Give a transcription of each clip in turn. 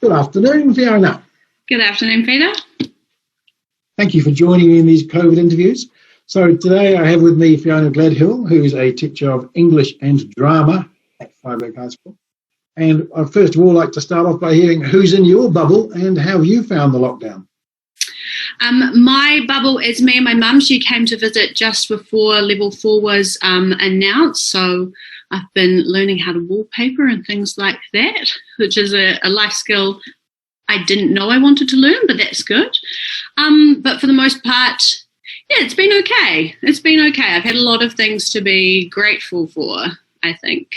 Good afternoon, Fiona. Good afternoon, Peter. Thank you for joining me in these COVID interviews. So today I have with me Fiona Gladhill, who is a teacher of English and drama at Five Oak High School. And I'd first of all like to start off by hearing who's in your bubble and how have you found the lockdown? My bubble is me and my mum. She came to visit just before level 4 was announced. So I've been learning how to wallpaper and things like that, which is a life skill I didn't know I wanted to learn, but that's good. But for the most part, yeah, it's been okay. It's been okay. I've had a lot of things to be grateful for, I think,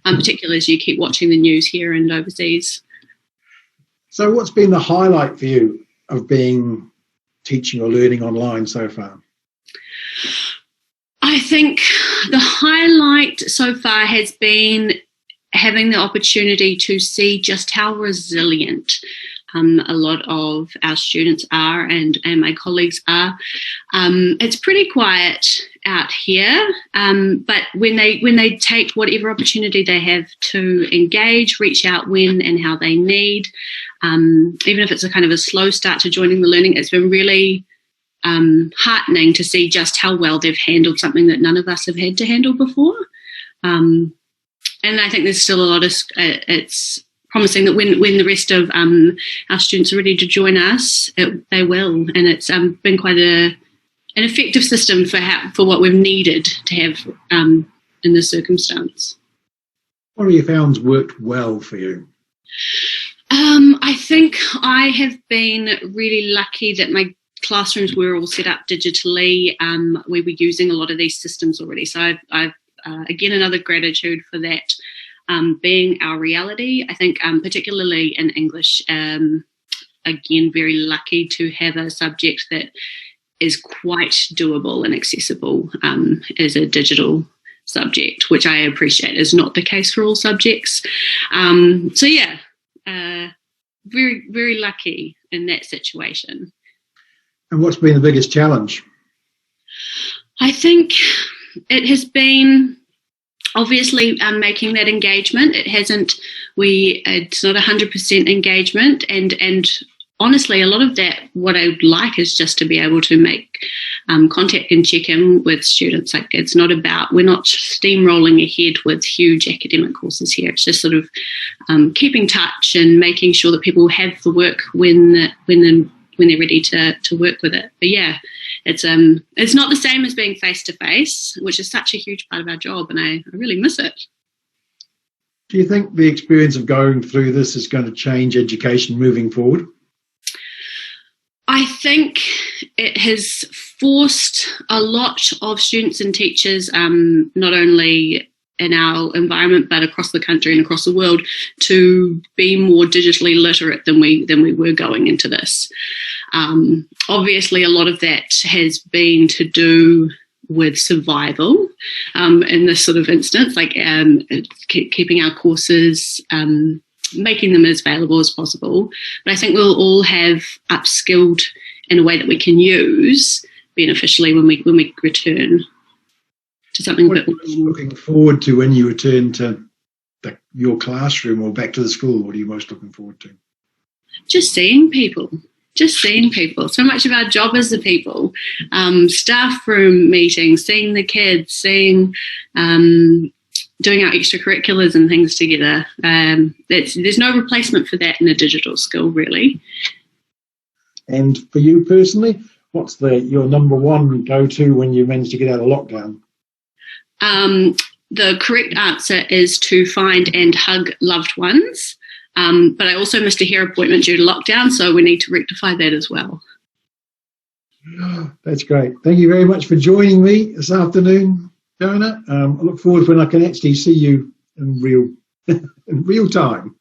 particularly as you keep watching the news here and overseas. So what's been the highlight for you of being teaching or learning online so far? I think the highlight so far has been having the opportunity to see just how resilient a lot of our students are and my colleagues are. It's pretty quiet out here, but when they take whatever opportunity they have to engage, reach out when and how they need, even if it's a kind of a slow start to joining the learning, it's been really heartening to see just how well they've handled something that none of us have had to handle before. And I think there's still a lot of, it's promising that when the rest of our students are ready to join us, they will. And it's been quite an effective system for what we've needed to have in this circumstance. What have you found worked well for you? I think I have been really lucky that my classrooms were all set up digitally. We were using a lot of these systems already. So I've again, another gratitude for that being our reality. I think particularly in English, again, very lucky to have a subject that is quite doable and accessible as a digital subject, which I appreciate is not the case for all subjects. So yeah, very, very lucky in that situation. And what's been the biggest challenge? I think it has been obviously making that engagement. It's not 100% engagement, and honestly, a lot of that, what I would like is just to be able to make contact and check in with students. Like, it's not about, we're not steamrolling ahead with huge academic courses here. It's just sort of keeping touch and making sure that people have the work when they're ready to work with it. But yeah, it's not the same as being face to face, which is such a huge part of our job, and I really miss it. Do you think the experience of going through this is going to change education moving forward? I think it has forced a lot of students and teachers, not only in our environment but across the country and across the world, to be more digitally literate than we were going into this. Obviously, a lot of that has been to do with survival in this sort of instance, like keeping our courses, making them as available as possible. But I think we'll all have upskilled in a way that we can use beneficially when we return to something. What are you looking forward to when you return to your classroom or back to the school? What are you most looking forward to? Just seeing people. So much of our job is the people. Staff room meetings, seeing the kids, doing our extracurriculars and things together. There's no replacement for that in a digital school, really. And for you personally, what's your number one go-to when you manage to get out of lockdown? The correct answer is to find and hug loved ones. But I also missed a hair appointment due to lockdown, so we need to rectify that as well. That's great. Thank you very much for joining me this afternoon, Fiona. I look forward when I can actually see you in real time.